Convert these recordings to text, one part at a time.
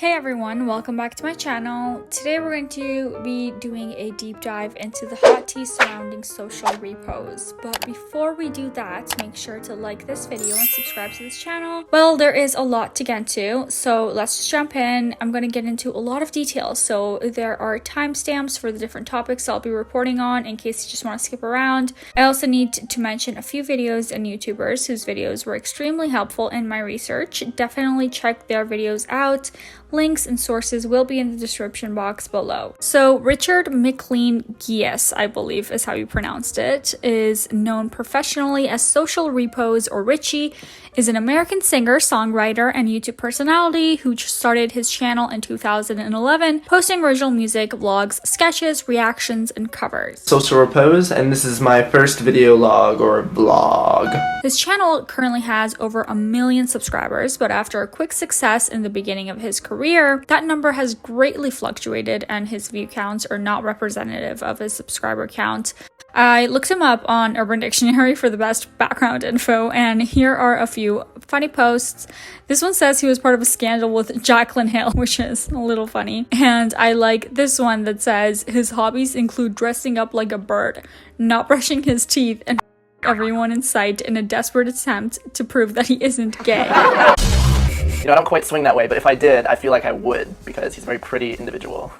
Hey everyone, welcome back to my channel. Today we're going to be doing a deep dive into the hot tea surrounding social repose. But before we do that, make sure to like this video and subscribe to this channel. Well, there is a lot to get into, so let's just jump in. I'm going to get into a lot of details, so there are timestamps for the different topics I'll be reporting on in case you just want to skip around. I also need to mention a few videos and YouTubers whose videos were extremely helpful in my research. Definitely check their videos out. Links and sources will be in the description box below. So Richard McLean Gies, I believe is how you pronounced it, is known professionally as Social Repose or Richie, is an American singer, songwriter, and YouTube personality who started his channel in 2011, posting original music, vlogs, sketches, reactions, and covers. Social Repose, and this is my first video log or vlog. His channel currently has over 1 million subscribers, but after a quick success in the beginning of his career, that number has greatly fluctuated and his view counts are not representative of his subscriber count. I looked him up on Urban Dictionary for the best background info, and here are a few funny posts. This one says he was part of a scandal with Jaclyn Hill, which is a little funny. And I like this one that says his hobbies include dressing up like a bird, not brushing his teeth, and everyone in sight in a desperate attempt to prove that he isn't gay. You know, I don't quite swing that way, but if I did, I feel like I would, because he's a very pretty individual.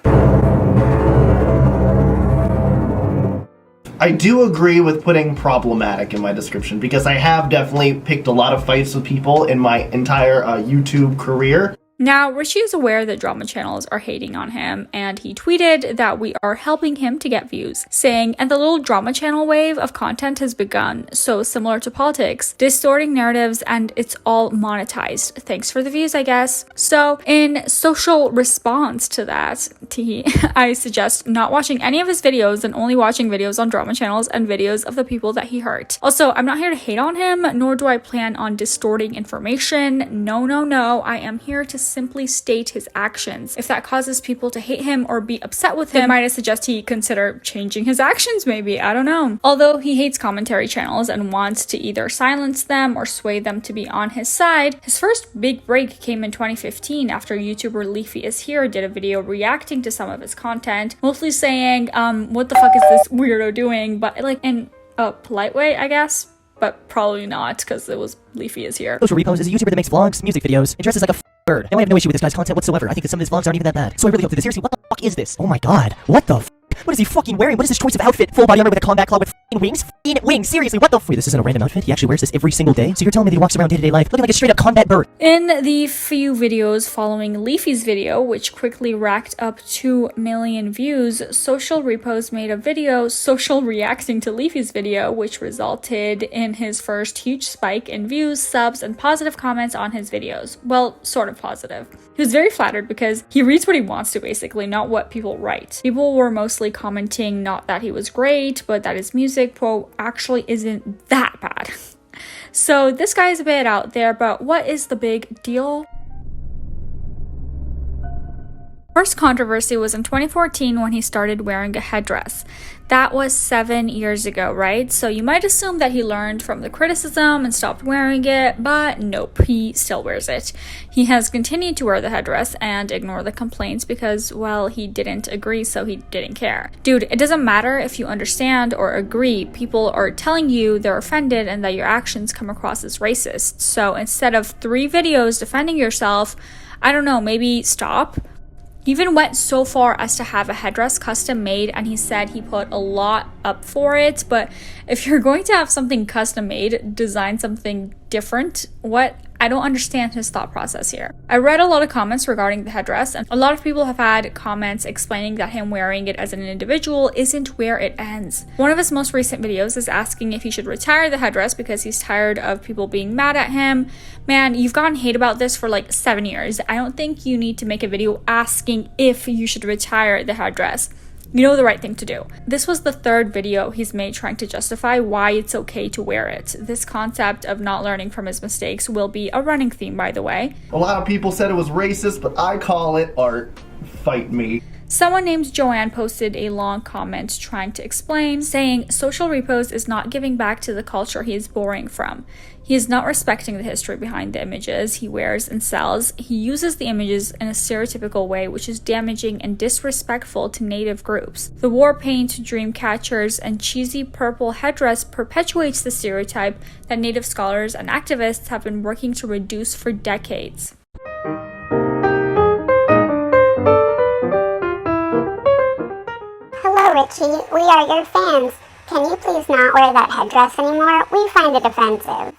I do agree with putting problematic in my description, because I have definitely picked a lot of fights with people in my entire YouTube career. Now, Richie is aware that drama channels are hating on him, and he tweeted that we are helping him to get views, saying, and the little drama channel wave of content has begun, so similar to politics, distorting narratives, and it's all monetized. Thanks for the views, I guess. So, in social response to that, I suggest not watching any of his videos and only watching videos on drama channels and videos of the people that he hurt. Also, I'm not here to hate on him, nor do I plan on distorting information. No, I am here to simply state his actions. If that causes people to hate him or be upset with him, might I suggest he consider changing his actions maybe? I don't know. Although he hates commentary channels and wants to either silence them or sway them to be on his side, his first big break came in 2015 after YouTuber Leafy Is Here did a video reacting to some of his content, mostly saying, what the fuck is this weirdo doing? But like in a polite way, I guess. But probably not, because it was Leafy Is Here. Social Repose is a YouTuber that makes vlogs, music videos, and dresses like a bird. And I have no issue with this guy's content whatsoever. I think that some of his vlogs aren't even that bad. So I really hope that seriously, what the fuck is this? Oh my god, what the f? What is he fucking wearing? What is this choice of outfit? Full body armor with a combat claw with f***ing wings? F***ing wings, seriously, what the f? Wait, this isn't a random outfit? He actually wears this every single day? So you're telling me that he walks around day-to-day life looking like a straight-up combat bird? In the few videos following Leafy's video, which quickly racked up 2 million views, Social Repose made a video social reacting to Leafy's video, which resulted in his first huge spike in views, subs, and positive comments on his videos. Well, sort of positive. He was very flattered because he reads what he wants to, basically, not what people write. People were mostly commenting not that he was great, but that his music, quote, actually isn't that bad. So this guy is a bit out there, but what is the big deal? First controversy was in 2014 when he started wearing a headdress. That was 7 years ago, right? So you might assume that he learned from the criticism and stopped wearing it, but nope, he still wears it. He has continued to wear the headdress and ignore the complaints because, well, he didn't agree, so he didn't care. Dude, it doesn't matter if you understand or agree. People are telling you they're offended and that your actions come across as racist. So instead of 3 videos defending yourself, I don't know, maybe stop? He even went so far as to have a headdress custom made, and he said he put a lot up for it. But if you're going to have something custom made, design something different. What? I don't understand his thought process here. I read a lot of comments regarding the headdress, and a lot of people have had comments explaining that him wearing it as an individual isn't where it ends. One of his most recent videos is asking if he should retire the headdress because he's tired of people being mad at him. Man, you've gotten hate about this for like 7 years. I don't think you need to make a video asking if you should retire the headdress. You know the right thing to do. This was the 3rd video he's made trying to justify why it's okay to wear it. This concept of not learning from his mistakes will be a running theme, by the way. A lot of people said it was racist, but I call it art. Fight me. Someone named Joanne posted a long comment trying to explain, saying social repose is not giving back to the culture he is borrowing from. He is not respecting the history behind the images he wears and sells. He uses the images in a stereotypical way, which is damaging and disrespectful to Native groups. The war paint, dream catchers, and cheesy purple headdress perpetuates the stereotype that Native scholars and activists have been working to reduce for decades. Hello, Richie. We are your fans. Can you please not wear that headdress anymore? We find it offensive.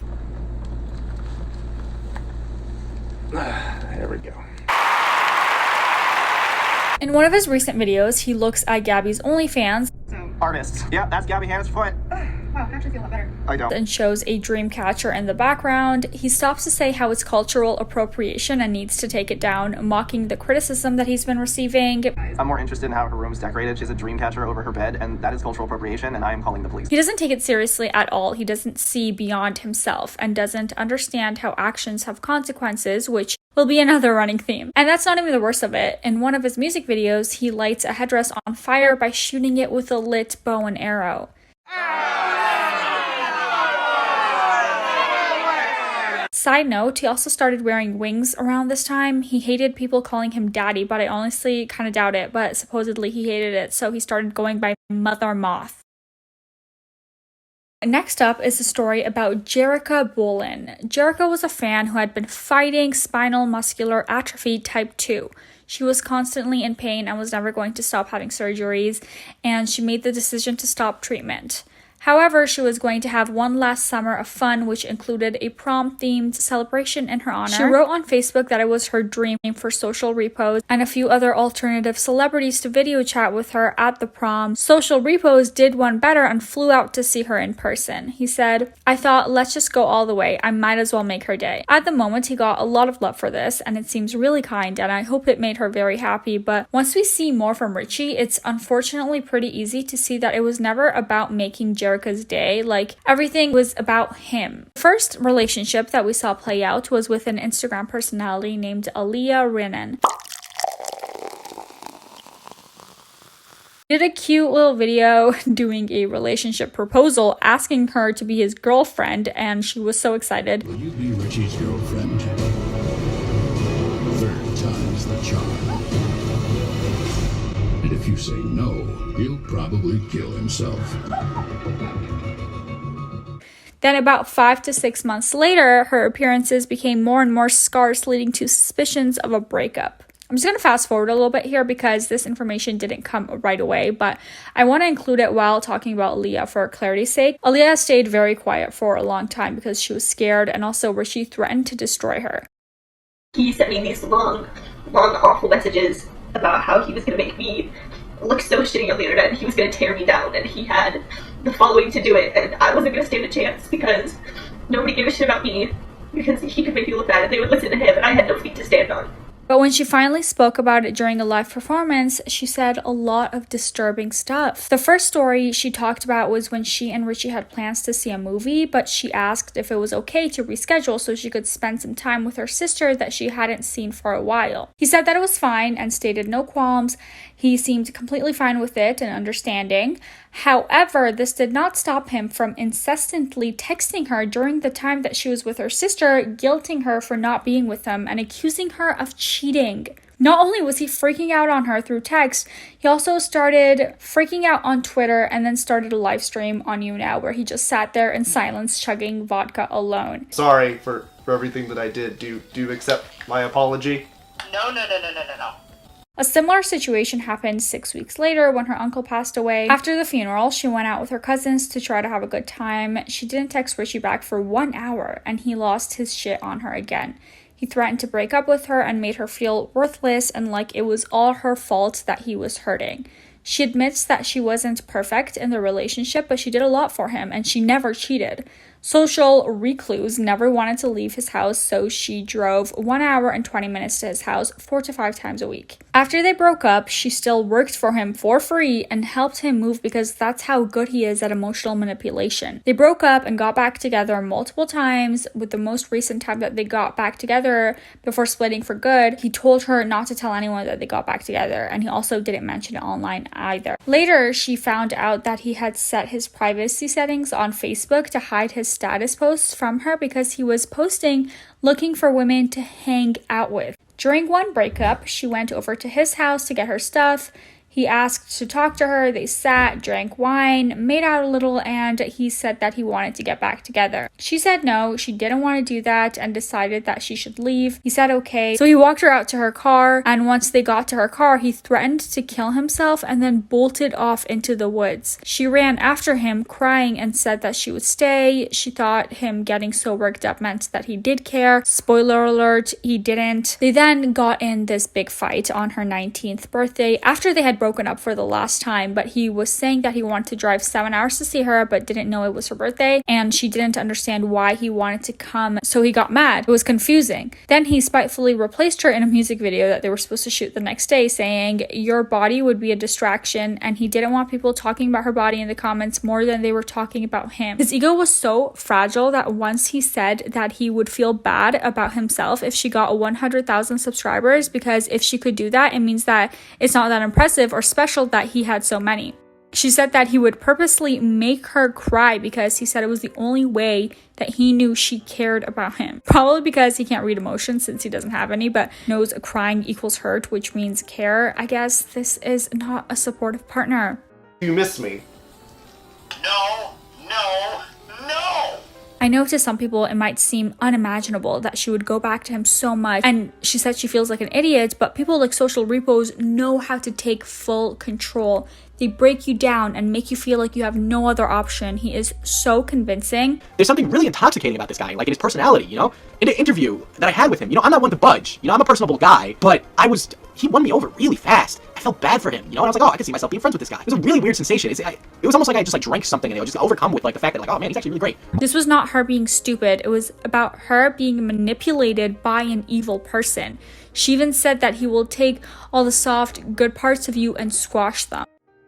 There we go. In one of his recent videos, he looks at Gabby's OnlyFans Artists. Yeah, that's Gabby Hannah's foot. Wow, actually feel a lot better. I don't. and shows a dream catcher in the background. He stops to say how it's cultural appropriation and needs to take it down, mocking the criticism that he's been receiving. I'm more interested in how her room's decorated. She has a dream catcher over her bed, and that is cultural appropriation, and I am calling the police. He doesn't take it seriously at all. He doesn't see beyond himself and doesn't understand how actions have consequences, which will be another running theme. And that's not even the worst of it. In one of his music videos, he lights a headdress on fire by shooting it with a lit bow and arrow. Side note, he also started wearing wings around this time. He hated people calling him daddy, but I honestly kind of doubt it, but supposedly he hated it, so he started going by Mother Moth. Next up is a story about Jerica Bolin. Jerica was a fan who had been fighting spinal muscular atrophy type 2. She was constantly in pain and was never going to stop having surgeries, and she made the decision to stop treatment. However, she was going to have one last summer of fun, which included a prom-themed celebration in her honor. She wrote on Facebook that it was her dream for Social Repose and a few other alternative celebrities to video chat with her at the prom. Social Repose did one better and flew out to see her in person. He said, "I thought, let's just go all the way. I might as well make her day." At the moment, he got a lot of love for this, and it seems really kind, and I hope it made her very happy. But once we see more from Richie, it's unfortunately pretty easy to see that it was never about making Jerica's day. Like, everything was about him. The first relationship that we saw play out was with an Instagram personality named Ayalla Rinan. He did a cute little video doing a relationship proposal, asking her to be his girlfriend, and she was so excited. Will you be Richie's girlfriend? Third time's the charm. And if you say no, he'll probably kill himself. Then about 5 to 6 months later, her appearances became more and more scarce, leading to suspicions of a breakup. I'm just going to fast forward a little bit here because this information didn't come right away, but I want to include it while talking about Ayalla for clarity's sake. Ayalla stayed very quiet for a long time because she was scared, and also Richie threatened to destroy her. He sent me these long, awful messages about how he was going to make me look so shitty on the internet, and he was going to tear me down, and he had the following to do it, and I wasn't going to stand a chance because nobody gave a shit about me because he could make you look bad and they would listen to him, and I had no feet to stand on. But when she finally spoke about it during a live performance, she said a lot of disturbing stuff. The first story she talked about was when she and Richie had plans to see a movie, but she asked if it was okay to reschedule so she could spend some time with her sister that she hadn't seen for a while. He said that it was fine and stated no qualms. He seemed completely fine with it and understanding. However, this did not stop him from incessantly texting her during the time that she was with her sister, guilting her for not being with him and accusing her of cheating. Not only was he freaking out on her through text, he also started freaking out on Twitter and then started a live stream on YouNow where he just sat there in silence chugging vodka alone. Sorry for everything that I did. Do you accept my apology? No. A similar situation happened 6 weeks later when her uncle passed away. After the funeral, she went out with her cousins to try to have a good time. She didn't text Richie back for 1 hour, and he lost his shit on her again. He threatened to break up with her and made her feel worthless and like it was all her fault that he was hurting. She admits that she wasn't perfect in the relationship, but she did a lot for him, and she never cheated. social recluse, never wanted to leave his house, so she drove 1 hour and 20 minutes to his house 4 to 5 times a week. After they broke up, she still worked for him for free and helped him move because that's how good he is at emotional manipulation. They broke up and got back together multiple times, with the most recent time that they got back together before splitting for good. He told her not to tell anyone that they got back together, and he also didn't mention it online either. Later, she found out that he had set his privacy settings on Facebook to hide his status posts from her because he was posting looking for women to hang out with. During one breakup, she went over to his house to get her stuff. He asked to talk to her, they sat, drank wine, made out a little, and he said that he wanted to get back together. She said no, she didn't want to do that and decided that she should leave. He said okay, so he walked her out to her car, and once they got to her car, he threatened to kill himself and then bolted off into the woods. She ran after him, crying, and said that she would stay. She thought him getting so worked up meant that he did care. Spoiler alert, he didn't. They then got in this big fight on her 19th birthday after they had broken up for the last time, but he was saying that he wanted to drive 7 hours to see her but didn't know it was her birthday, and she didn't understand why he wanted to come, so he got mad. It was confusing. Then he spitefully replaced her in a music video that they were supposed to shoot the next day, saying your body would be a distraction, and he didn't want people talking about her body in the comments more than they were talking about him. His ego was so fragile that once he said that he would feel bad about himself if she got 100,000 subscribers, because if she could do that, it means that it's not that impressive or special that he had so many. She said that he would purposely make her cry because he said it was the only way that he knew she cared about him. Probably because he can't read emotions since he doesn't have any, but knows crying equals hurt, which means care. I guess this is not a supportive partner. You miss me. No. I know to some people it might seem unimaginable that she would go back to him so much, and she said she feels like an idiot, but people like Social Repose know how to take full control. They break you down and make you feel like you have no other option. He is so convincing. There's something really intoxicating about this guy, like in his personality, you know? In an interview that I had with him, you know, I'm not one to budge. You know, I'm a personable guy, but he won me over really fast. I felt bad for him, you know? And I was like, oh, I can see myself being friends with this guy. It was a really weird sensation. It was almost like I just like drank something and I was just overcome with like the fact that like, oh man, he's actually really great. This was not her being stupid. It was about her being manipulated by an evil person. She even said that he will take all the soft, good parts of you and squash them.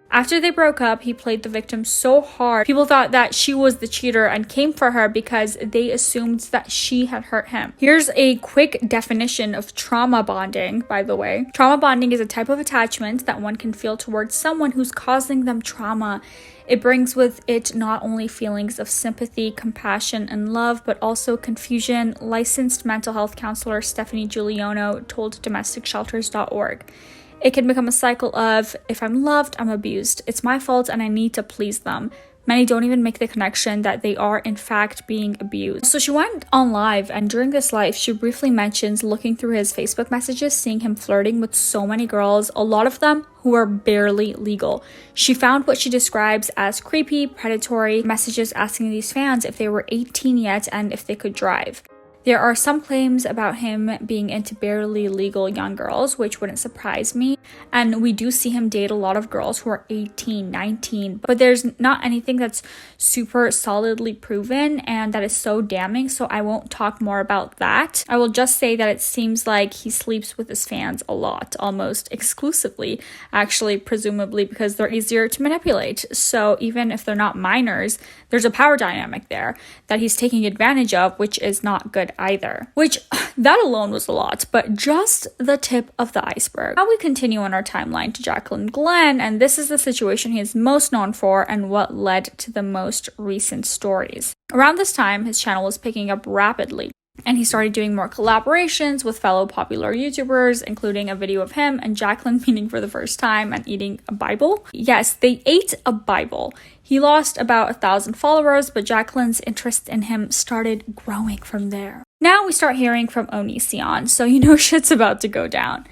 After they broke up, he played the victim so hard. People thought that she was the cheater and came for her because they assumed that she had hurt him. Here's a quick definition of trauma bonding, by the way. Trauma bonding is a type of attachment that one can feel towards someone who's causing them trauma. It brings with it not only feelings of sympathy, compassion, and love, but also confusion. Licensed mental health counselor Stephanie Giuliano told domesticshelters.org. It can become a cycle of, if I'm loved, I'm abused. It's my fault and I need to please them. Many don't even make the connection that they are in fact being abused. So she went on live, and during this live, she briefly mentions looking through his Facebook messages, seeing him flirting with so many girls, a lot of them who are barely legal. She found what she describes as creepy, predatory messages asking these fans if they were 18 yet and if they could drive. There are some claims about him being into barely legal young girls, which wouldn't surprise me. And we do see him date a lot of girls who are 18, 19, but there's not anything that's super solidly proven and that is so damning, so I won't talk more about that. I will just say that it seems like he sleeps with his fans a lot, almost exclusively, actually, presumably because they're easier to manipulate. So even if they're not minors, there's a power dynamic there that he's taking advantage of, which is not good either. Which, that alone was a lot, but just the tip of the iceberg. Now we continue on our timeline to Jacqueline Glenn, and this is the situation he is most known for and what led to the most recent stories. Around this time, his channel was picking up rapidly, and he started doing more collaborations with fellow popular YouTubers, including a video of him and Jacqueline meeting for the first time and eating a Bible. Yes, they ate a Bible. He lost about 1,000 followers, but Jacqueline's interest in him started growing from there. Now we start hearing from Onision, so you know shit's about to go down.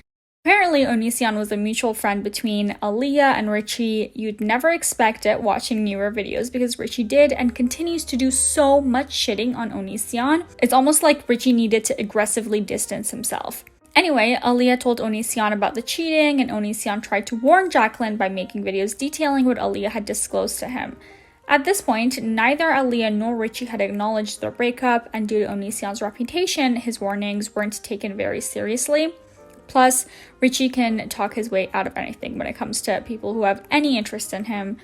Apparently, Onision was a mutual friend between Ayalla and Richie. You'd never expect it watching newer videos because Richie did and continues to do so much shitting on Onision. It's almost like Richie needed to aggressively distance himself. Anyway, Ayalla told Onision about the cheating, and Onision tried to warn Jacqueline by making videos detailing what Ayalla had disclosed to him. At this point, neither Ayalla nor Richie had acknowledged their breakup, and due to Onision's reputation, his warnings weren't taken very seriously. Plus, Richie can talk his way out of anything when it comes to people who have any interest in him.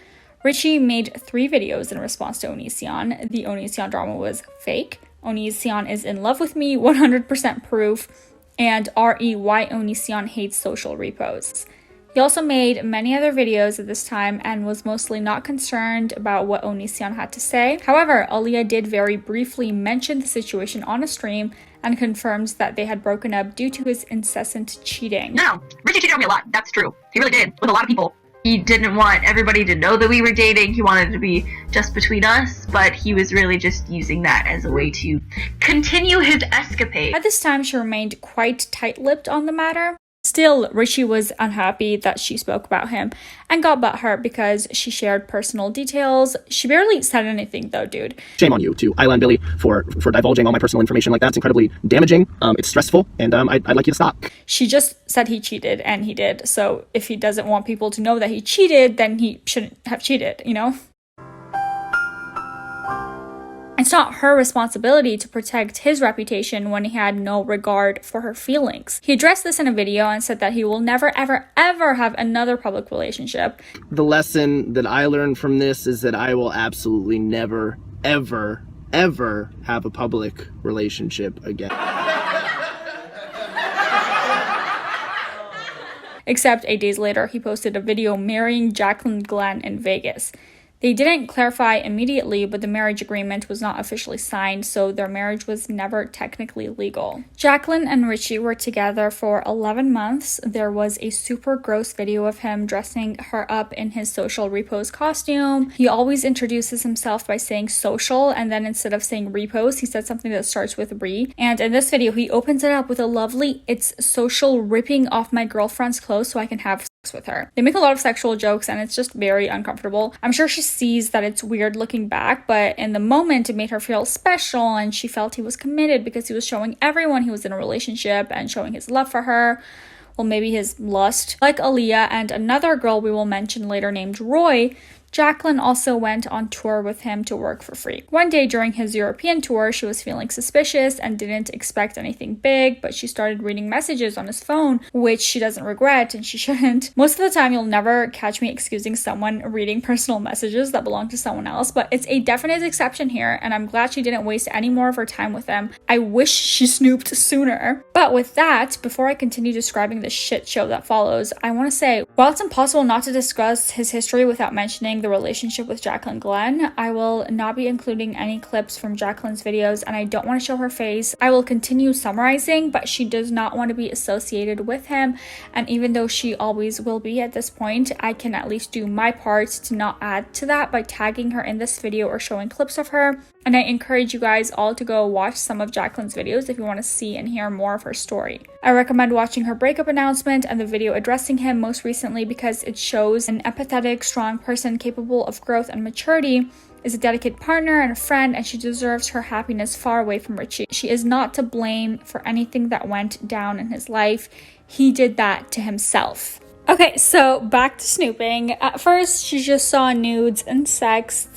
Richie made 3 videos in response to Onision. The Onision drama was fake, Onision is in love with me, 100% proof, and RE-Why Onision hates social repos. He also made many other videos at this time and was mostly not concerned about what Onision had to say. However, Ayalla did very briefly mention the situation on a stream and confirms that they had broken up due to his incessant cheating. No, Richie cheated on me a lot. That's true. He really did, with a lot of people. He didn't want everybody to know that we were dating. He wanted it to be just between us, but he was really just using that as a way to continue his escapade. At this time, she remained quite tight-lipped on the matter. Still, Richie was unhappy that she spoke about him and got butthurt because she shared personal details. She barely said anything though, dude. Shame on you to Ayalla and Billy for divulging all my personal information like that. It's incredibly damaging. It's stressful, and I'd like you to stop. She just said he cheated, and he did. So if he doesn't want people to know that he cheated, then he shouldn't have cheated, you know? It's not her responsibility to protect his reputation when he had no regard for her feelings. He addressed this in a video and said that he will never, ever, ever have another public relationship. The lesson that I learned from this is that I will absolutely never, ever, ever have a public relationship again. Except 8 days later, he posted a video marrying Jacqueline Glenn in Vegas. They didn't clarify immediately, but the marriage agreement was not officially signed, so their marriage was never technically legal. Jacqueline and Richie were together for 11 months. There was a super gross video of him dressing her up in his social Repose costume. He always introduces himself by saying social, and then instead of saying Repose, he said something that starts with re. And in this video, he opens it up with a lovely, "It's social ripping off my girlfriend's clothes so I can have sex with her." They make a lot of sexual jokes, and it's just very uncomfortable. I'm sure she sees that it's weird looking back, but in the moment it made her feel special, and she felt he was committed because he was showing everyone he was in a relationship and showing his love for her. Well, maybe his lust. Like Ayalla and another girl we will mention later named Roy, Jacqueline also went on tour with him to work for free. One day during his European tour, she was feeling suspicious and didn't expect anything big, but she started reading messages on his phone, which she doesn't regret, and she shouldn't. Most of the time, you'll never catch me excusing someone reading personal messages that belong to someone else, but it's a definite exception here, and I'm glad she didn't waste any more of her time with him. I wish she snooped sooner. But with that, before I continue describing the shit show that follows, I want to say, while it's impossible not to discuss his history without mentioning the relationship with Jacqueline Glenn, I will not be including any clips from Jacqueline's videos, and I don't want to show her face. I will continue summarizing, but she does not want to be associated with him, and even though she always will be at this point, I can at least do my part to not add to that by tagging her in this video or showing clips of her. And I encourage you guys all to go watch some of Jacqueline's videos if you want to see and hear more of her story. I recommend watching her breakup announcement and the video addressing him most recently because it shows an empathetic, strong person capable of growth and maturity, is a dedicated partner and a friend, and she deserves her happiness far away from Richie. She is not to blame for anything that went down in his life. He did that to himself. Okay, so back to snooping. At first, she just saw nudes and sex,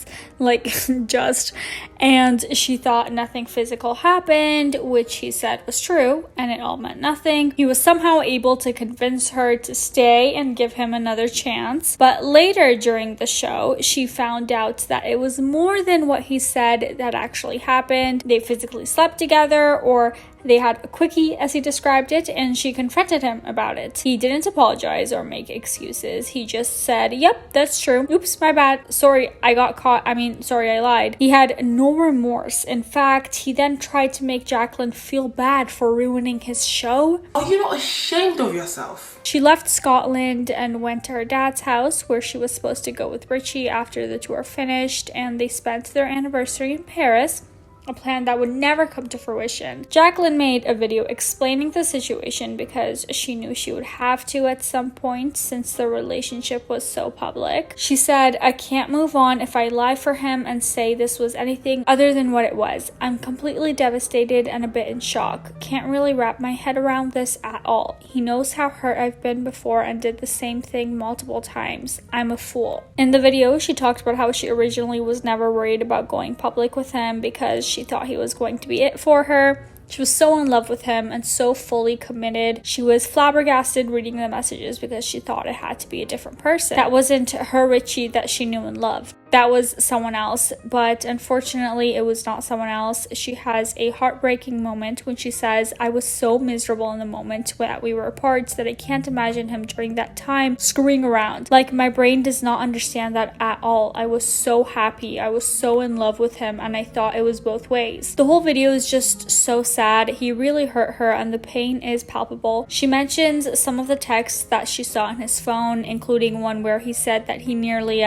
and she thought nothing physical happened, which he said was true, and it all meant nothing. He was somehow able to convince her to stay and give him another chance, but later during the show, she found out that it was more than what he said that actually happened. They physically slept together, or they had a quickie, as he described it, and she confronted him about it. He didn't apologize or make excuses. He just said, "Yep, that's true. Oops, my bad. Sorry, I got caught. Sorry, I lied." He had no remorse. In fact, he then tried to make Jacqueline feel bad for ruining his show. Are you not ashamed of yourself? She left Scotland and went to her dad's house, where she was supposed to go with Richie after the tour finished, and they spent their anniversary in Paris. a plan that would never come to fruition. Jacqueline made a video explaining the situation because she knew she would have to at some point since the relationship was so public. She said, "I can't move on if I lie for him and say this was anything other than what it was. I'm completely devastated and a bit in shock. Can't really wrap my head around this at all. He knows how hurt I've been before and did the same thing multiple times. I'm a fool." In the video, she talked about how she originally was never worried about going public with him because she thought he was going to be it for her. She was so in love with him and so fully committed. She was flabbergasted reading the messages because she thought it had to be a different person. That wasn't her Richie that she knew and loved. That was someone else, but unfortunately it was not someone else. She has a heartbreaking moment when she says, "I was so miserable in the moment that we were apart that I can't imagine him during that time screwing around. Like, my brain does not understand that at all. I was so happy. I was so in love with him and I thought it was both ways." The whole video is just so sad. He really hurt her and the pain is palpable. She mentions some of the texts that she saw on his phone, including one where he said that he nearly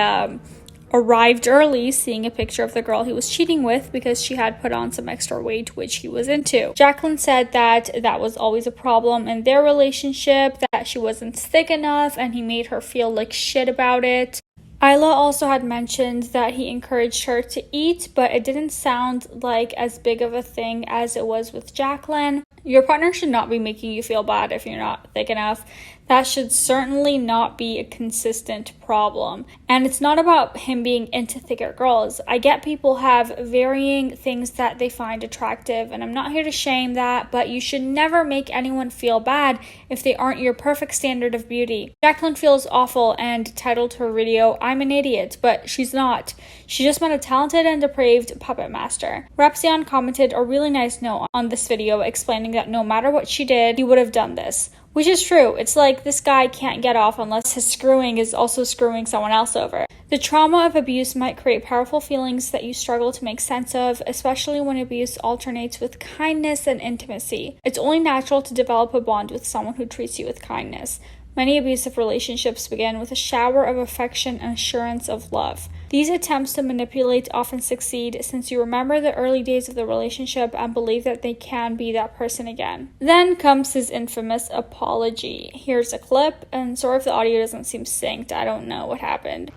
arrived early, seeing a picture of the girl he was cheating with because she had put on some extra weight, which he was into. Jacqueline said that that was always a problem in their relationship, that she wasn't thick enough and he made her feel like shit about it. Ayalla also had mentioned that he encouraged her to eat, but it didn't sound like as big of a thing as it was with Jacqueline. Your partner should not be making you feel bad if you're not thick enough. That should certainly not be a consistent problem. And it's not about him being into thicker girls. I get people have varying things that they find attractive, and I'm not here to shame that, but you should never make anyone feel bad if they aren't your perfect standard of beauty. Jacqueline feels awful and titled her video, "I'm an idiot," but she's not. She just met a talented and depraved puppet master. Rapsion commented a really nice note on this video explaining that no matter what she did, he would have done this. Which is true. It's like this guy can't get off unless his screwing is also screwing someone else over. The trauma of abuse might create powerful feelings that you struggle to make sense of, especially when abuse alternates with kindness and intimacy. It's only natural to develop a bond with someone who treats you with kindness. Many abusive relationships begin with a shower of affection and assurance of love. These attempts to manipulate often succeed since you remember the early days of the relationship and believe that they can be that person again. Then comes his infamous apology. Here's a clip, and sorry if the audio doesn't seem synced. I don't know what happened.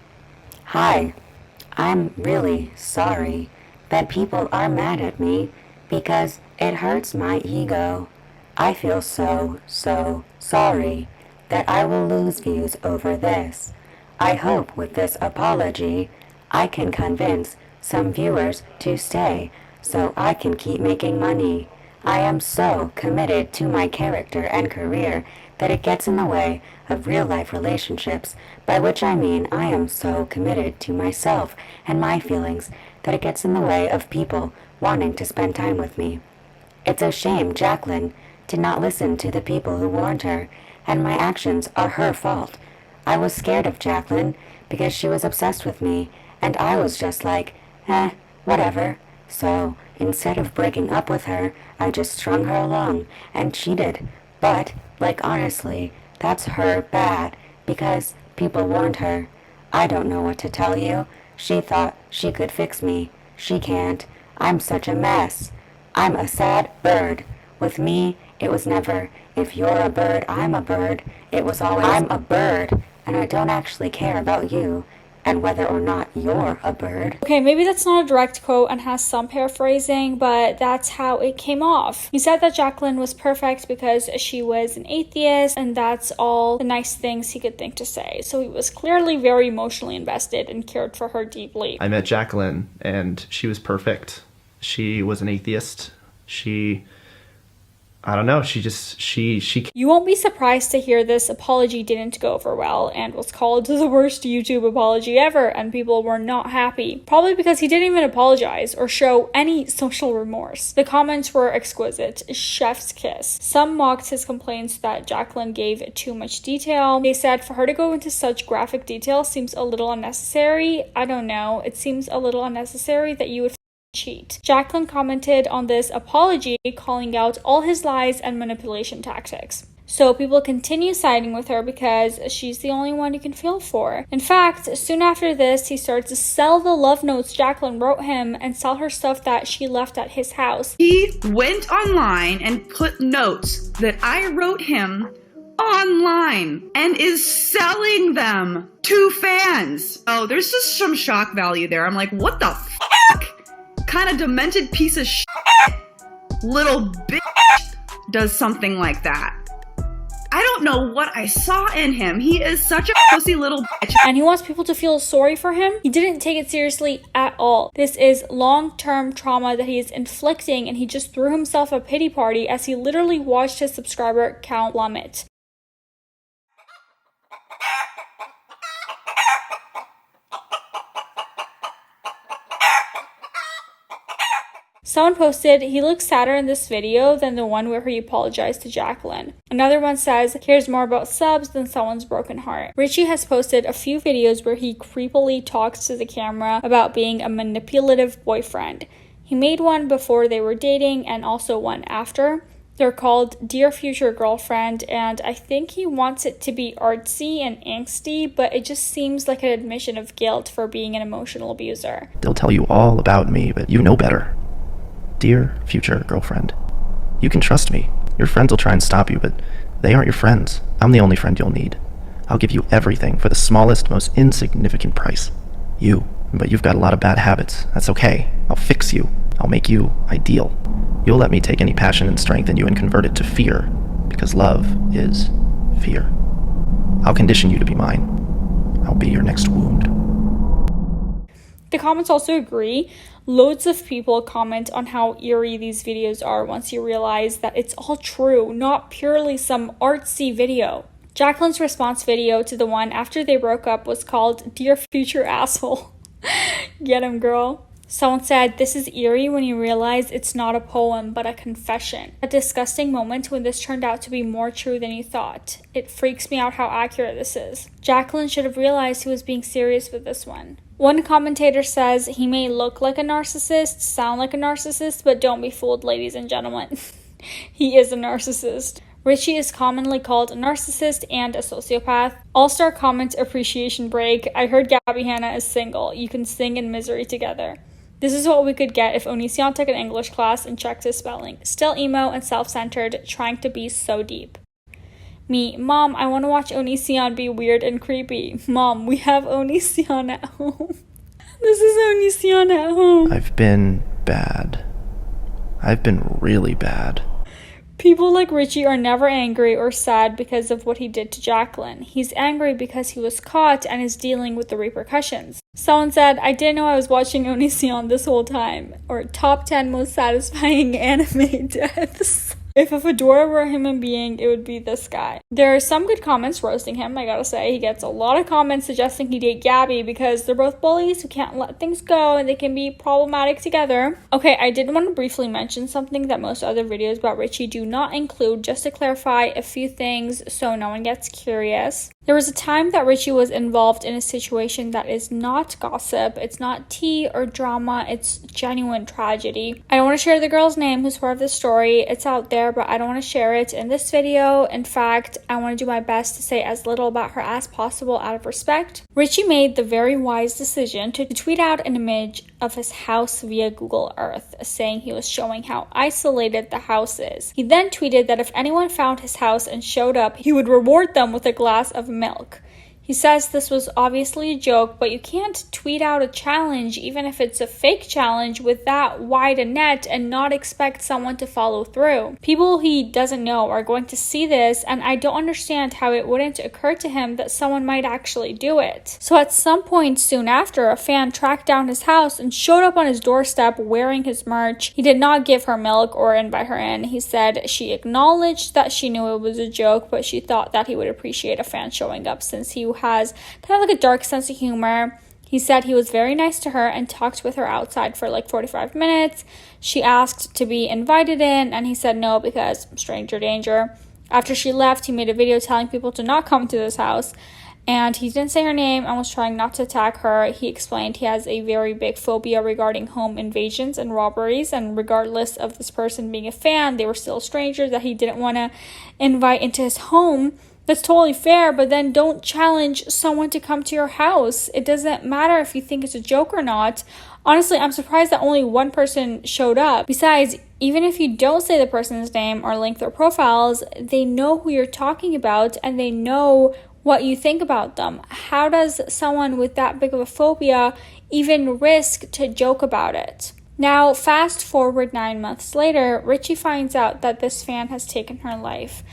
"Hi, I'm really sorry that people are mad at me because it hurts my ego. I feel so sorry that I will lose views over this. I hope with this apology, I can convince some viewers to stay so I can keep making money. I am so committed to my character and career that it gets in the way of real-life relationships, by which I mean I am so committed to myself and my feelings that it gets in the way of people wanting to spend time with me. It's a shame Jacqueline did not listen to the people who warned her, and my actions are her fault. I was scared of Jacqueline because she was obsessed with me, and I was just like, whatever. So instead of breaking up with her, I just strung her along and cheated. But, like, honestly, that's her bad because people warned her. I don't know what to tell you. She thought she could fix me. She can't. I'm such a mess. I'm a sad bird. With me, it was never, if you're a bird, I'm a bird. It was always, I'm a bird, and I don't actually care about you, and whether or not you're a bird. Okay, maybe that's not a direct quote and has some paraphrasing, but that's how it came off. He said that Jacqueline was perfect because she was an atheist, and that's all the nice things he could think to say. So he was clearly very emotionally invested and cared for her deeply. I met Jacqueline, and she was perfect. She was an atheist. I don't know, she You won't be surprised to hear this apology didn't go over well and was called the worst YouTube apology ever, and people were not happy. Probably because he didn't even apologize or show any social remorse. The comments were exquisite. Chef's kiss. Some mocked his complaints that Jacqueline gave too much detail. They said for her to go into such graphic detail seems a little unnecessary. I don't know. It seems a little unnecessary that you would cheat. Jacqueline commented on this apology, calling out all his lies and manipulation tactics. So people continue siding with her because she's the only one you can feel for. In fact, soon after this, he starts to sell the love notes Jacqueline wrote him and sell her stuff that she left at his house. He went online and put notes that I wrote him online and is selling them to fans. Oh, there's just some shock value there. I'm like, what the fuck? Kind of demented piece of shit little bitch does something like that. I don't know what I saw in him. He is such a pussy little bitch. And he wants people to feel sorry for him. He didn't take it seriously at all. This is long-term trauma that he is inflicting, and he just threw himself a pity party as he literally watched his subscriber count plummet. Someone posted, he looks sadder in this video than the one where he apologized to Jacqueline. Another one says, cares more about subs than someone's broken heart. Richie has posted a few videos where he creepily talks to the camera about being a manipulative boyfriend. He made one before they were dating and also one after. They're called Dear Future Girlfriend, and I think he wants it to be artsy and angsty, but it just seems like an admission of guilt for being an emotional abuser. They'll tell you all about me, but you know better. Dear future girlfriend, you can trust me. Your friends will try and stop you, but they aren't your friends. I'm the only friend you'll need. I'll give you everything for the smallest, most insignificant price. You. But you've got a lot of bad habits. That's okay. I'll fix you. I'll make you ideal. You'll let me take any passion and strength in you and convert it to fear, because love is fear. I'll condition you to be mine. I'll be your next wound. The comments also agree. Loads of people comment on how eerie these videos are once you realize that it's all true, not purely some artsy video. Jacqueline's response video to the one after they broke up was called Dear Future Asshole. Get him, girl. Someone said, this is eerie when you realize it's not a poem, but a confession. A disgusting moment when this turned out to be more true than you thought. It freaks me out how accurate this is. Jacqueline should have realized he was being serious with this one. One commentator says, he may look like a narcissist, sound like a narcissist, but don't be fooled, ladies and gentlemen. He is a narcissist. Richie is commonly called a narcissist and a sociopath. All-star comment appreciation break. I heard Gabby Hanna is single. You can sing in misery together. This is what we could get if Onision took an English class and checked his spelling. Still emo and self-centered, trying to be so deep. Me, Mom, I want to watch Onision be weird and creepy. Mom, we have Onision at home. This is Onision at home. I've been bad. I've been really bad. People like Richie are never angry or sad because of what he did to Jacqueline. He's angry because he was caught and is dealing with the repercussions. Someone said, I didn't know I was watching Onision this whole time. Or top 10 most satisfying anime deaths. If a fedora were a human being, it would be this guy. There are some good comments roasting him, I gotta say. He gets a lot of comments suggesting he date Gabby because they're both bullies who can't let things go and they can be problematic together. Okay, I did want to briefly mention something that most other videos about Richie do not include, just to clarify a few things so no one gets curious. There was a time that Richie was involved in a situation that is not gossip, it's not tea or drama, it's genuine tragedy. I don't want to share the girl's name who's part of this story, it's out there, but I don't want to share it in this video. In fact, I want to do my best to say as little about her as possible out of respect. Richie made the very wise decision to tweet out an image of his house via Google Earth, saying he was showing how isolated the house is. He then tweeted that if anyone found his house and showed up, he would reward them with a glass of milk. He says this was obviously a joke, but you can't tweet out a challenge, even if it's a fake challenge, with that wide a net and not expect someone to follow through. People he doesn't know are going to see this, and I don't understand how it wouldn't occur to him that someone might actually do it. So at some point soon after, a fan tracked down his house and showed up on his doorstep wearing his merch. He did not give her milk or invite her in. He said she acknowledged that she knew it was a joke, but she thought that he would appreciate a fan showing up since he has kind of like a dark sense of humor. He said he was very nice to her and talked with her outside for like 45 minutes. She asked to be invited in and he said no because stranger danger. After she left, he made a video telling people to not come to this house. and he didn't say her name and was trying not to attack her. He explained he has a very big phobia regarding home invasions and robberies, and regardless of this person being a fan, they were still strangers that he didn't want to invite into his home. That's totally fair, but then don't challenge someone to come to your house. It doesn't matter if you think it's a joke or not. Honestly, I'm surprised that only one person showed up. Besides, even if you don't say the person's name or link their profiles, they know who you're talking about and they know what you think about them. How does someone with that big of a phobia even risk to joke about it? Now, fast forward 9 months later, Richie finds out that this fan has taken her life.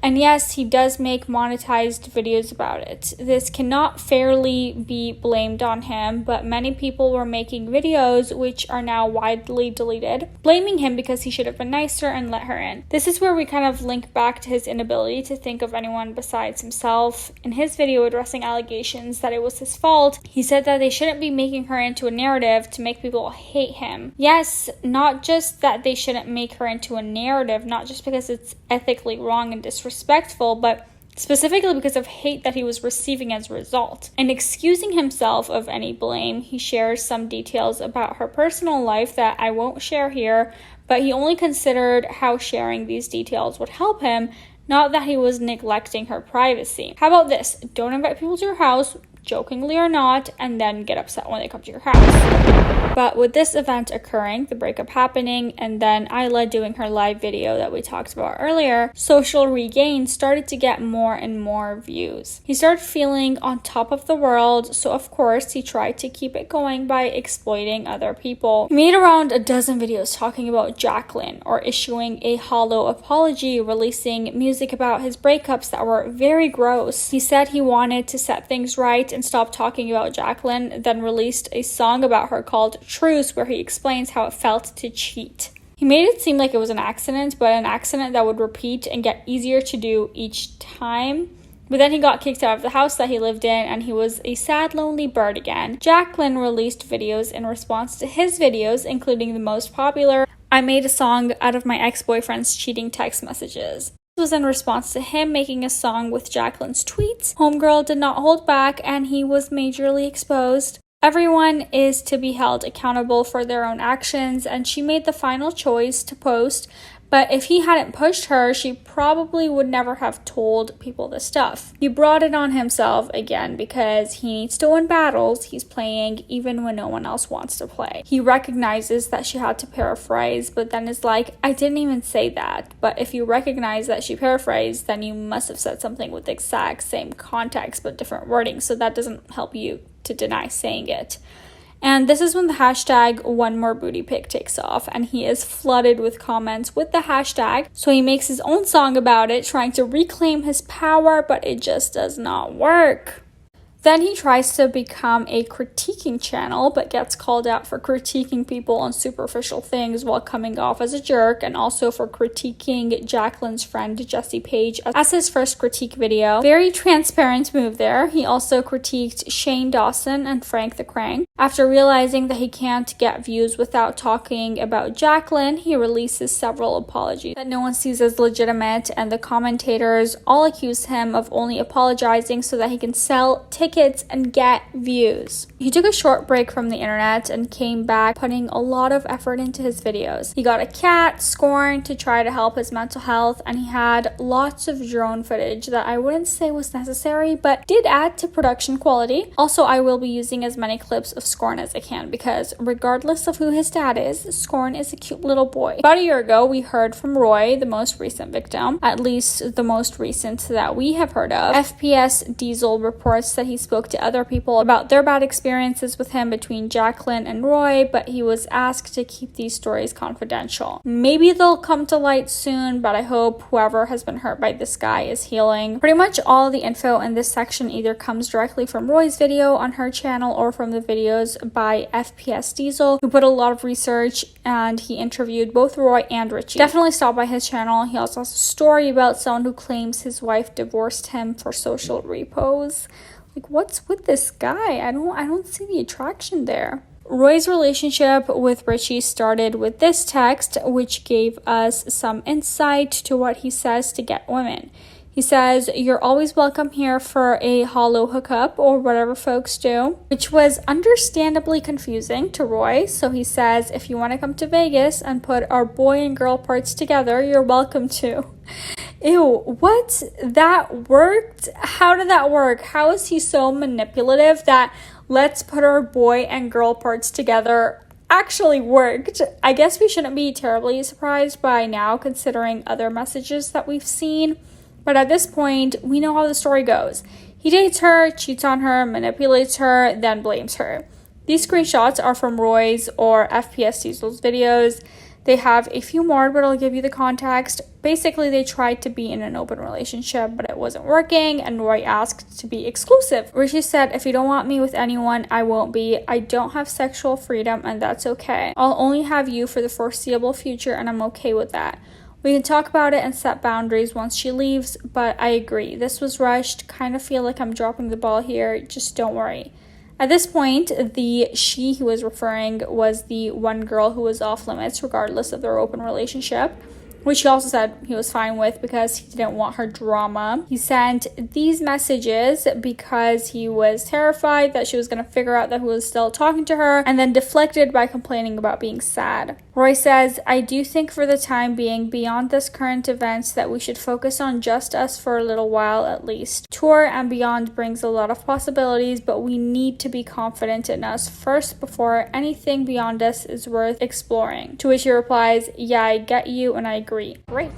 And yes, he does make monetized videos about it. This cannot fairly be blamed on him, but many people were making videos which are now widely deleted, blaming him because he should have been nicer and let her in. This is where we kind of link back to his inability to think of anyone besides himself. In his video addressing allegations that it was his fault, he said that they shouldn't be making her into a narrative to make people hate him. Yes, not just that they shouldn't make her into a narrative, not just because it's ethically wrong and disrespectful, but specifically because of hate that he was receiving as a result. And excusing himself of any blame, he shares some details about her personal life that I won't share here, but he only considered how sharing these details would help him, not that he was neglecting her privacy. How about this? Don't invite people to your house, jokingly or not, and then get upset when they come to your house. But with this event occurring, the breakup happening, and then Ayalla doing her live video that we talked about earlier, Social Regain started to get more and more views. He started feeling on top of the world, so of course he tried to keep it going by exploiting other people. He made around a dozen videos talking about Jacqueline, or issuing a hollow apology, releasing music about his breakups that were very gross. He said he wanted to set things right and stop talking about Jacqueline, then released a song about her called Truce, where he explains how it felt to cheat. He made it seem like it was an accident, but an accident that would repeat and get easier to do each time. But then he got kicked out of the house that he lived in, and he was a sad, lonely bird again. Jacqueline released videos in response to his videos, including the most popular, I made a song out of my ex-boyfriend's cheating text messages. Was in response to him making a song with Jacqueline's tweets. Homegirl did not hold back, and he was majorly exposed. Everyone is to be held accountable for their own actions, and she made the final choice to post, but if he hadn't pushed her, she probably would never have told people this stuff. He brought it on himself again because he needs to win battles he's playing even when no one else wants to play. He recognizes that she had to paraphrase, but then is like, I didn't even say that. But if you recognize that she paraphrased, then you must have said something with the exact same context but different wording, so that doesn't help you to deny saying it. And this is when the hashtag #OneMoreBootyPic takes off, and he is flooded with comments with the hashtag, so he makes his own song about it, trying to reclaim his power, but it just does not work. Then he tries to become a critiquing channel, but gets called out for critiquing people on superficial things while coming off as a jerk, and also for critiquing Jacqueline's friend Jesse Page as his first critique video. Very transparent move there. He also critiqued Shane Dawson and Frank the Crank. After realizing that he can't get views without talking about Jacqueline, he releases several apologies that no one sees as legitimate, and the commentators all accuse him of only apologizing so that he can sell tickets and get views. He took a short break from the internet and came back, putting a lot of effort into his videos. He got a cat, Scorn, to try to help his mental health, and he had lots of drone footage that I wouldn't say was necessary, but did add to production quality. Also, I will be using as many clips of Scorn as I can, because regardless of who his dad is, Scorn is a cute little boy. About a year ago, we heard from Roy, the most recent victim, at least the most recent that we have heard of. FPS Diesel reports that he spoke to other people about their bad experiences with him between Jacqueline and Roy, but he was asked to keep these stories confidential. Maybe they'll come to light soon, but I hope whoever has been hurt by this guy is healing. Pretty much all the info in this section either comes directly from Roy's video on her channel or from the videos by FPS Diesel, who put a lot of research, and he interviewed both Roy and Richie. Definitely stop by his channel. He also has a story about someone who claims his wife divorced him for social repose. Like, what's with this guy? I don't see the attraction there. Roy's relationship with Richie started with this text, which gave us some insight to what he says to get women. He says, "You're always welcome here for a hollow hookup," or whatever folks do, which was understandably confusing to Roy. So he says, "If you want to come to Vegas and put our boy and girl parts together, you're welcome to." Ew, what? That worked? How did that work? How is he so manipulative that "let's put our boy and girl parts together" actually worked? I guess we shouldn't be terribly surprised by now, considering other messages that we've seen. But at this point, we know how the story goes. He dates her, cheats on her, manipulates her, then blames her. These screenshots are from Roy's or FPS Diesel's videos. They have a few more, but I'll give you the context. Basically, they tried to be in an open relationship, but it wasn't working, and Roy asked to be exclusive. Richie said, "If you don't want me with anyone, I won't be. I don't have sexual freedom, and that's okay. I'll only have you for the foreseeable future, and I'm okay with that. We can talk about it and set boundaries once she leaves, but I agree. This was rushed. Kind of feel like I'm dropping the ball here. Just don't worry." At this point, the she he was referring was the one girl who was off limits regardless of their open relationship, which he also said he was fine with because he didn't want her drama. He sent these messages because he was terrified that she was going to figure out that he was still talking to her, and then deflected by complaining about being sad. Roy says, "I do think for the time being, beyond this current events, that we should focus on just us for a little while at least. Tour and beyond brings a lot of possibilities, but we need to be confident in us first before anything beyond us is worth exploring." To which he replies, "Yeah, I get you and I agree." Great.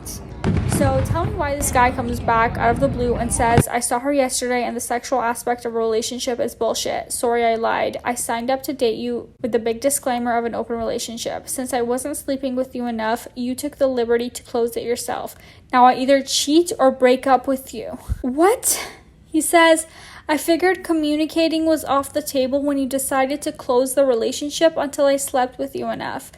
So tell me why this guy comes back out of the blue and says, "I saw her yesterday and the sexual aspect of a relationship is bullshit. Sorry, I lied. I signed up to date you with the big disclaimer of an open relationship. Since I wasn't sleeping with you enough, you took the liberty to close it yourself. Now I either cheat or break up with you." What? He says, "I figured communicating was off the table when you decided to close the relationship until I slept with you enough.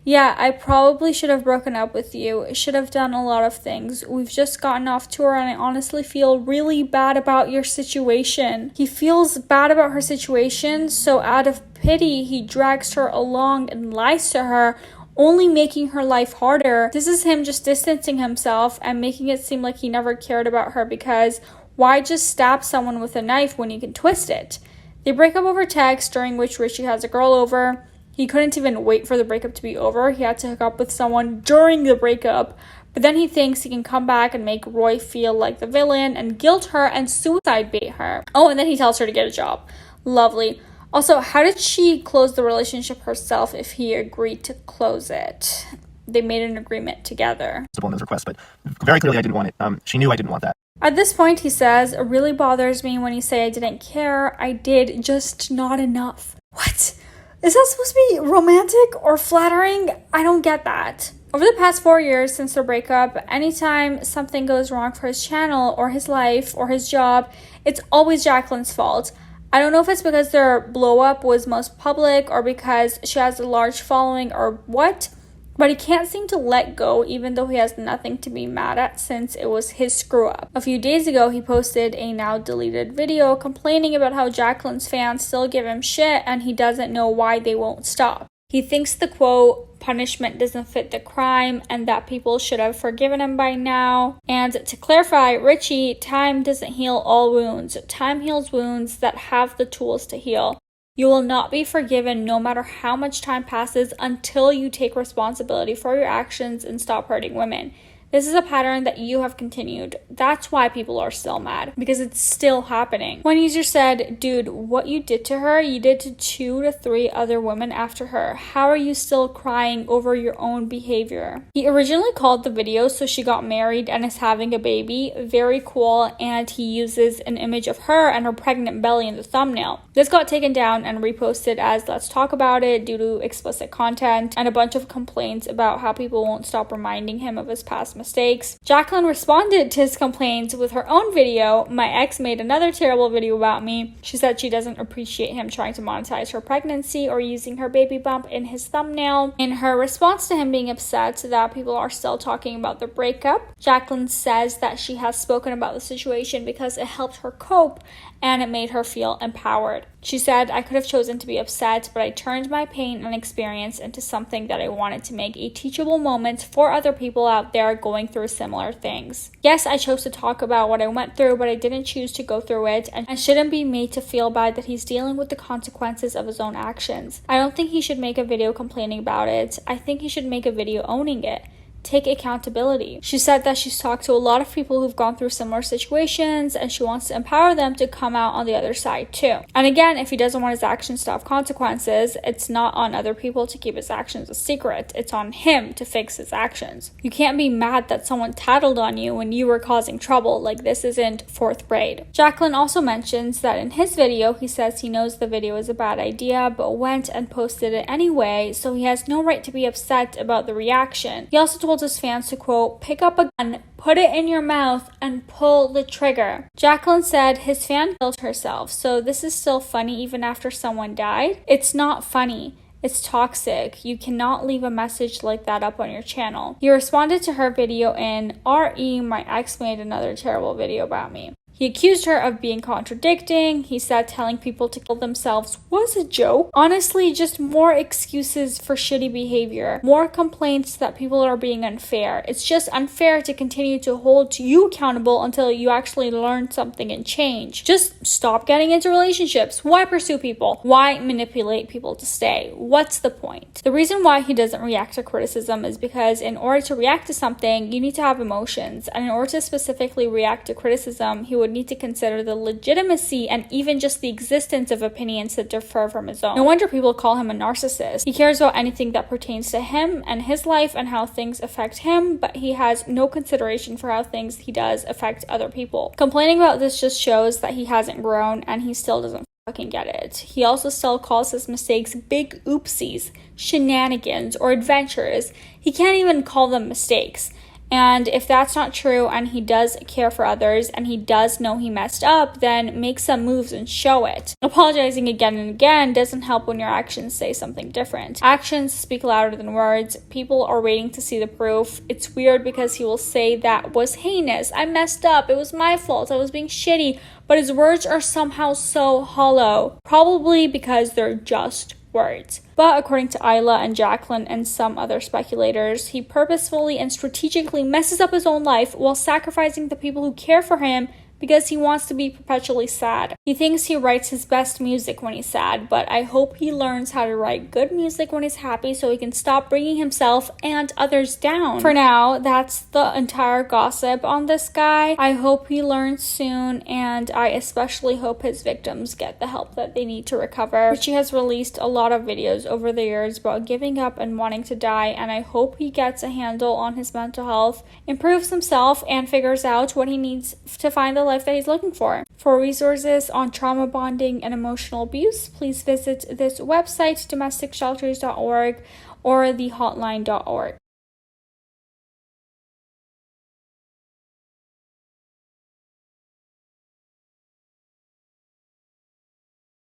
Yeah, I probably should have broken up with you. Should have done a lot of things. We've just gotten off tour and I honestly feel really bad about your situation." He feels bad about her situation, so out of pity, he drags her along and lies to her, only making her life harder. This is him just distancing himself and making it seem like he never cared about her, because why just stab someone with a knife when you can twist it? They break up over text, during which Richie has a girl over. He couldn't even wait for the breakup to be over. He had to hook up with someone during the breakup. But then he thinks he can come back and make Roy feel like the villain and guilt her and suicide bait her. Oh, and then he tells her to get a job. Lovely. Also, how did she close the relationship herself if he agreed to close it? They made an agreement together. In those requests, but very clearly I didn't want it. She knew I didn't want that. At this point, he says, "It really bothers me when you say I didn't care. I did, just not enough." What? Is that supposed to be romantic or flattering? I don't get that. Over the past 4 years since their breakup, anytime something goes wrong for his channel or his life or his job, it's always Jacqueline's fault. I don't know if it's because their blow up was most public or because she has a large following or what, but he can't seem to let go even though he has nothing to be mad at since it was his screw up. A few days ago, he posted a now deleted video complaining about how Jacqueline's fans still give him shit and he doesn't know why they won't stop. He thinks the quote, "punishment doesn't fit the crime," and that people should have forgiven him by now. And to clarify, Richie, time doesn't heal all wounds. Time heals wounds that have the tools to heal. You will not be forgiven no matter how much time passes until you take responsibility for your actions and stop hurting women. This is a pattern that you have continued. That's why people are still mad, because it's still happening. One user said, "Dude, what you did to her, you did to 2 to 3 other women after her. How are you still crying over your own behavior?" He originally called the video "So She Got Married and Is Having a Baby." Very cool, and he uses an image of her and her pregnant belly in the thumbnail. This got taken down and reposted as "Let's Talk About It" due to explicit content and a bunch of complaints about how people won't stop reminding him of his past mistakes. Jacqueline responded to his complaints with her own video. "My ex made another terrible video about me." She said she doesn't appreciate him trying to monetize her pregnancy or using her baby bump in his thumbnail. In her response to him being upset that people are still talking about the breakup, Jacqueline says that she has spoken about the situation because it helped her cope and it made her feel empowered. She said, "I could have chosen to be upset, but I turned my pain and experience into something that I wanted to make a teachable moment for other people out there going through similar things. Yes, I chose to talk about what I went through, but I didn't choose to go through it, and I shouldn't be made to feel bad that he's dealing with the consequences of his own actions. I don't think he should make a video complaining about it. I think he should make a video owning it. Take accountability. She said that she's talked to a lot of people who've gone through similar situations and she wants to empower them to come out on the other side too. And again, if he doesn't want his actions to have consequences, it's not on other people to keep his actions a secret. It's on him to fix his actions. You can't be mad that someone tattled on you when you were causing trouble. Like, this isn't 4th grade. Jacqueline also mentions that in his video, he says he knows the video is a bad idea, but went and posted it anyway, so he has no right to be upset about the reaction. He also told his fans to, quote, pick up a gun, put it in your mouth, and pull the trigger. Jacqueline said his fan killed herself, so this is still funny even after someone died. It's not funny. It's toxic. You cannot leave a message like that up on your channel. He responded to her video in, "RE, my ex made another terrible video about me." He accused her of being contradicting. He said telling people to kill themselves was a joke. Honestly, just more excuses for shitty behavior. More complaints that people are being unfair. It's just unfair to continue to hold you accountable until you actually learn something and change. Just stop getting into relationships. Why pursue people? Why manipulate people to stay? What's the point? The reason why he doesn't react to criticism is because in order to react to something, you need to have emotions. And in order to specifically react to criticism, he would need to consider the legitimacy and even just the existence of opinions that differ from his own. No wonder people call him a narcissist. He cares about anything that pertains to him and his life and how things affect him, but he has no consideration for how things he does affect other people. Complaining about this just shows that he hasn't grown and he still doesn't fucking get it. He also still calls his mistakes big oopsies, shenanigans, or adventures. He can't even call them mistakes. And if that's not true and he does care for others and he does know he messed up, then make some moves and show it. Apologizing again and again doesn't help when your actions say something different. Actions speak louder than words. People are waiting to see the proof. It's weird because he will say that was heinous. I messed up. It was my fault. I was being shitty. But his words are somehow so hollow. Probably because they're just words. But according to Ayalla and Jacqueline and some other speculators, he purposefully and strategically messes up his own life while sacrificing the people who care for him because he wants to be perpetually sad. He thinks he writes his best music when he's sad, but I hope he learns how to write good music when he's happy so he can stop bringing himself and others down. For now, that's the entire gossip on this guy. I hope he learns soon, and I especially hope his victims get the help that they need to recover. Richie has released a lot of videos over the years about giving up and wanting to die, and I hope he gets a handle on his mental health, improves himself, and figures out what he needs to find the life that he's looking for. For resources on trauma bonding and emotional abuse, please visit this website, domesticshelters.org or thehotline.org.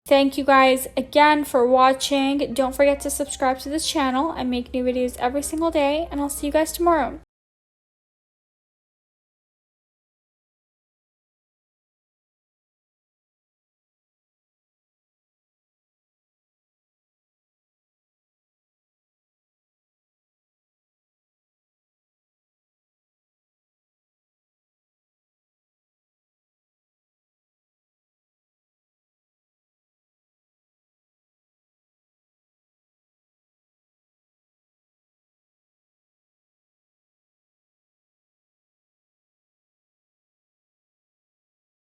Thank you guys again for watching. Don't forget to subscribe to this channel. I make new videos every single day, and I'll see you guys tomorrow.